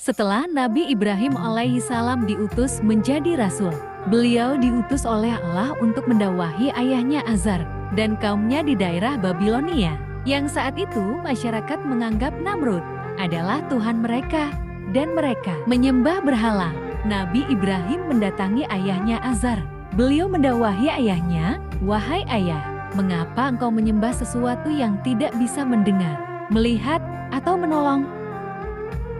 Setelah Nabi Ibrahim alaihi salam diutus menjadi rasul, beliau diutus oleh Allah untuk mendakwahi ayahnya Azar dan kaumnya di daerah Babilonia, yang saat itu masyarakat menganggap Namrud adalah Tuhan mereka, dan mereka menyembah berhala. Nabi Ibrahim mendatangi ayahnya Azar. Beliau mendakwahi ayahnya, "Wahai ayah, mengapa engkau menyembah sesuatu yang tidak bisa mendengar, melihat, atau menolong?"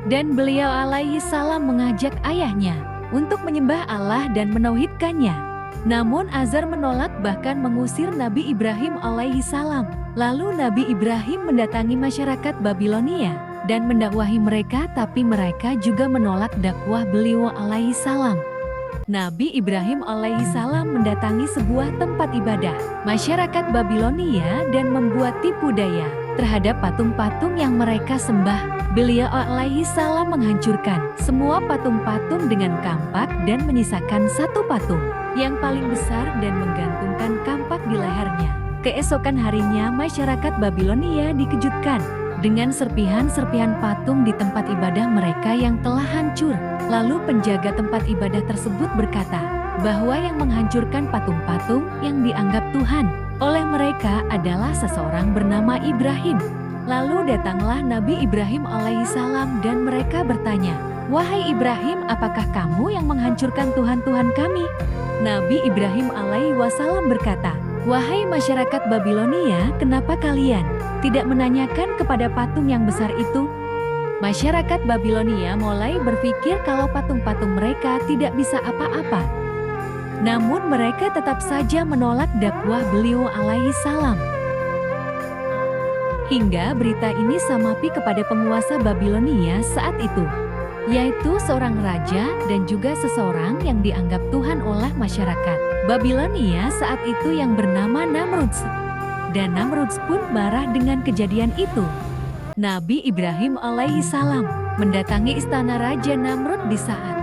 Dan beliau alaihi salam mengajak ayahnya untuk menyembah Allah dan menauhidkannya. Namun Azar menolak, bahkan mengusir Nabi Ibrahim alaihi salam. Lalu Nabi Ibrahim mendatangi masyarakat Babilonia dan mendakwahi mereka, tapi mereka juga menolak dakwah beliau alaihi salam. Nabi Ibrahim alaihi salam mendatangi sebuah tempat ibadah masyarakat Babilonia dan membuat tipu daya terhadap patung-patung yang mereka sembah. Beliau alaihi salam menghancurkan semua patung-patung dengan kampak dan menyisakan satu patung yang paling besar dan menggantungkan kampak di lehernya. Keesokan harinya masyarakat Babilonia dikejutkan dengan serpihan-serpihan patung di tempat ibadah mereka yang telah hancur. Lalu penjaga tempat ibadah tersebut berkata bahwa yang menghancurkan patung-patung yang dianggap Tuhan oleh mereka adalah seseorang bernama Ibrahim. Lalu datanglah Nabi Ibrahim alaihi salam dan mereka bertanya, "Wahai Ibrahim, apakah kamu yang menghancurkan Tuhan-Tuhan kami?" Nabi Ibrahim alaihi wasallam berkata, "Wahai masyarakat Babilonia, kenapa kalian tidak menanyakan kepada patung yang besar itu?" Masyarakat Babilonia mulai berpikir kalau patung-patung mereka tidak bisa apa-apa. Namun mereka tetap saja menolak dakwah beliau alaihi salam. Hingga berita ini sampai kepada penguasa Babilonia saat itu, yaitu seorang raja dan juga seseorang yang dianggap Tuhan oleh masyarakat Babilonia saat itu yang bernama Namrud. Dan Namrud pun marah dengan kejadian itu. Nabi Ibrahim alaihi salam mendatangi istana Raja Namrud di saat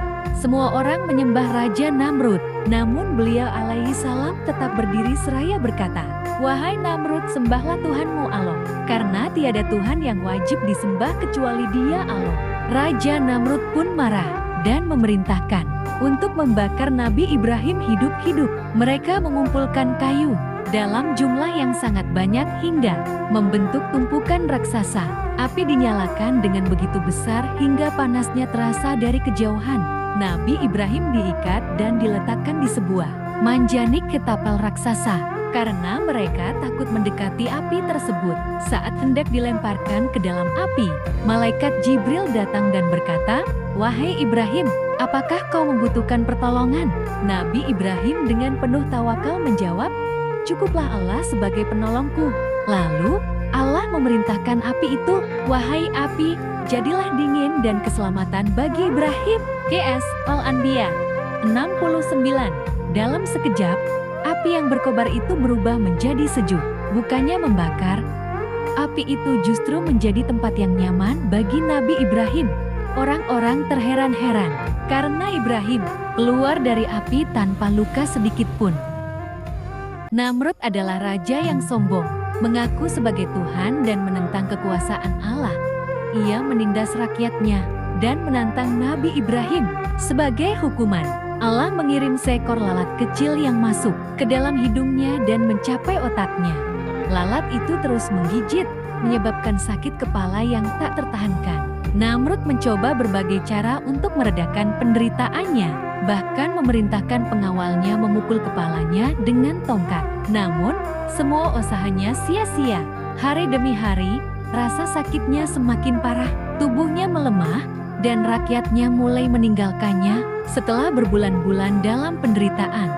semua orang menyembah Raja Namrud. Namun beliau alaihi salam tetap berdiri seraya berkata, "Wahai Namrud, sembahlah Tuhanmu Allah, karena tiada Tuhan yang wajib disembah kecuali Dia Allah." Raja Namrud pun marah dan memerintahkan untuk membakar Nabi Ibrahim hidup-hidup. Mereka mengumpulkan kayu dalam jumlah yang sangat banyak hingga membentuk tumpukan raksasa. Api dinyalakan dengan begitu besar hingga panasnya terasa dari kejauhan. Nabi Ibrahim diikat dan diletakkan di sebuah manjanik ketapel raksasa karena mereka takut mendekati api tersebut. Saat hendak dilemparkan ke dalam api, malaikat Jibril datang dan berkata, "Wahai Ibrahim, apakah kau membutuhkan pertolongan?" Nabi Ibrahim dengan penuh tawakal menjawab, "Cukuplah Allah sebagai penolongku." Lalu Allah memerintahkan api itu, "Wahai api, jadilah dingin dan keselamatan bagi Ibrahim." QS Al-Anbiya 69. Dalam sekejap, api yang berkobar itu berubah menjadi sejuk, bukannya membakar. Api itu justru menjadi tempat yang nyaman bagi Nabi Ibrahim. Orang-orang terheran-heran karena Ibrahim keluar dari api tanpa luka sedikit pun. Namrud adalah raja yang sombong, mengaku sebagai Tuhan dan menentang kekuasaan Allah. Ia menindas rakyatnya dan menantang Nabi Ibrahim. Sebagai hukuman, Allah mengirim seekor lalat kecil yang masuk ke dalam hidungnya dan mencapai otaknya. Lalat itu terus menggigit, menyebabkan sakit kepala yang tak tertahankan. Namrud mencoba berbagai cara untuk meredakan penderitaannya, bahkan memerintahkan pengawalnya memukul kepalanya dengan tongkat. Namun, semua usahanya sia-sia. Hari demi hari, rasa sakitnya semakin parah, tubuhnya melemah, dan rakyatnya mulai meninggalkannya. Setelah berbulan-bulan dalam penderitaan,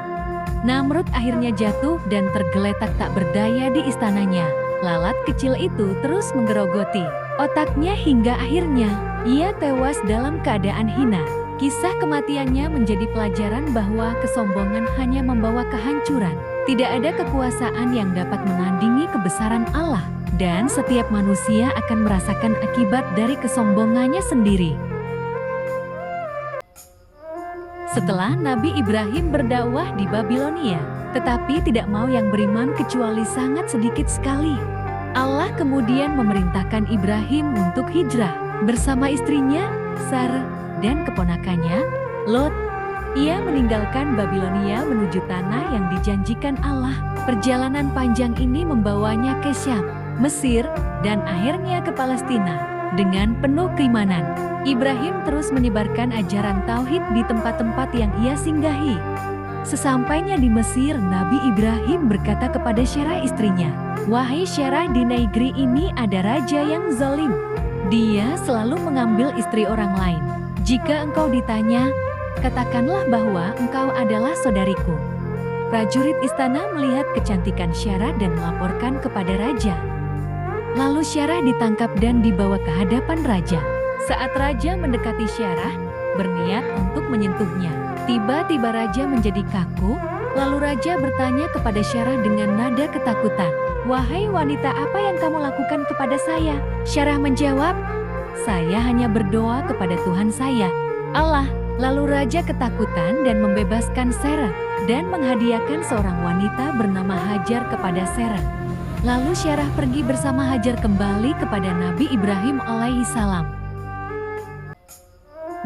Namrud akhirnya jatuh dan tergeletak tak berdaya di istananya. Lalat kecil itu terus menggerogoti otaknya hingga akhirnya ia tewas dalam keadaan hina. Kisah kematiannya menjadi pelajaran bahwa kesombongan hanya membawa kehancuran. Tidak ada kekuasaan yang dapat menandingi kebesaran Allah, dan setiap manusia akan merasakan akibat dari kesombongannya sendiri. Setelah Nabi Ibrahim berdakwah di Babilonia, tetapi tidak mau yang beriman kecuali sangat sedikit sekali. Allah kemudian memerintahkan Ibrahim untuk hijrah bersama istrinya Sarah, dan keponakannya, Lot. Ia meninggalkan Babilonia menuju tanah yang dijanjikan Allah. Perjalanan panjang ini membawanya ke Syam, Mesir, dan akhirnya ke Palestina. Dengan penuh keimanan, Ibrahim terus menyebarkan ajaran tauhid di tempat-tempat yang ia singgahi. Sesampainya di Mesir, Nabi Ibrahim berkata kepada Syarah istrinya, "Wahai Syarah, di negeri ini ada raja yang zalim. Dia selalu mengambil istri orang lain. Jika engkau ditanya, katakanlah bahwa engkau adalah saudariku." Prajurit istana melihat kecantikan Syarah dan melaporkan kepada raja. Lalu Syarah ditangkap dan dibawa ke hadapan raja. Saat raja mendekati Syarah, berniat untuk menyentuhnya, tiba-tiba raja menjadi kaku. Lalu raja bertanya kepada Syarah dengan nada ketakutan, "Wahai wanita, apa yang kamu lakukan kepada saya?" Syarah menjawab, "Saya hanya berdoa kepada Tuhan saya, Allah." Lalu raja ketakutan dan membebaskan Sarah dan menghadiahkan seorang wanita bernama Hajar kepada Sarah. Lalu Syarah pergi bersama Hajar kembali kepada Nabi Ibrahim alaihissalam.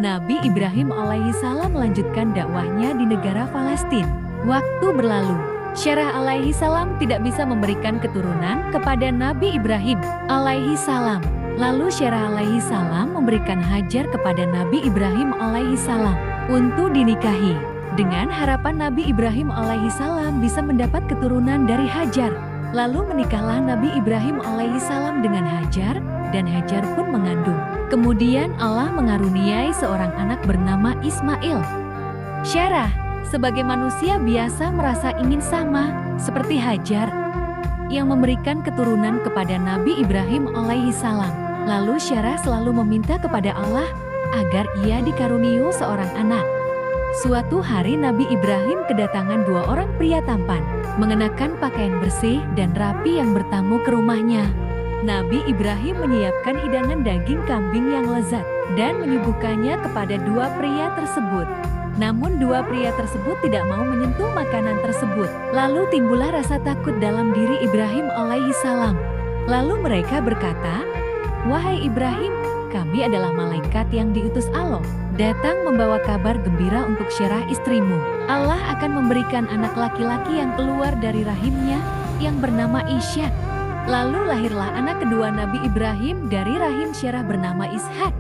Nabi Ibrahim alaihissalam melanjutkan dakwahnya di negara Palestina. Waktu berlalu, Syarah alaihissalam tidak bisa memberikan keturunan kepada Nabi Ibrahim alaihissalam. Lalu Syarah alaihissalam memberikan Hajar kepada Nabi Ibrahim alaihissalam untuk dinikahi, dengan harapan Nabi Ibrahim alaihissalam bisa mendapat keturunan dari Hajar. Lalu menikahlah Nabi Ibrahim alaihissalam dengan Hajar, dan Hajar pun mengandung. Kemudian Allah mengaruniai seorang anak bernama Ismail. Syarah, sebagai manusia biasa, merasa ingin sama seperti Hajar yang memberikan keturunan kepada Nabi Ibrahim alaihissalam. Lalu Syarah selalu meminta kepada Allah agar ia dikaruniai seorang anak. Suatu hari Nabi Ibrahim kedatangan dua orang pria tampan, mengenakan pakaian bersih dan rapi yang bertamu ke rumahnya. Nabi Ibrahim menyiapkan hidangan daging kambing yang lezat dan menyuguhkannya kepada dua pria tersebut. Namun dua pria tersebut tidak mau menyentuh makanan tersebut. Lalu timbullah rasa takut dalam diri Ibrahim alaihissalam. Lalu mereka berkata, "Wahai Ibrahim, kami adalah malaikat yang diutus Allah, datang membawa kabar gembira untuk Syarah istrimu. Allah akan memberikan anak laki-laki yang keluar dari rahimnya yang bernama Ishak." Lalu lahirlah anak kedua Nabi Ibrahim dari rahim Syarah bernama Ishak.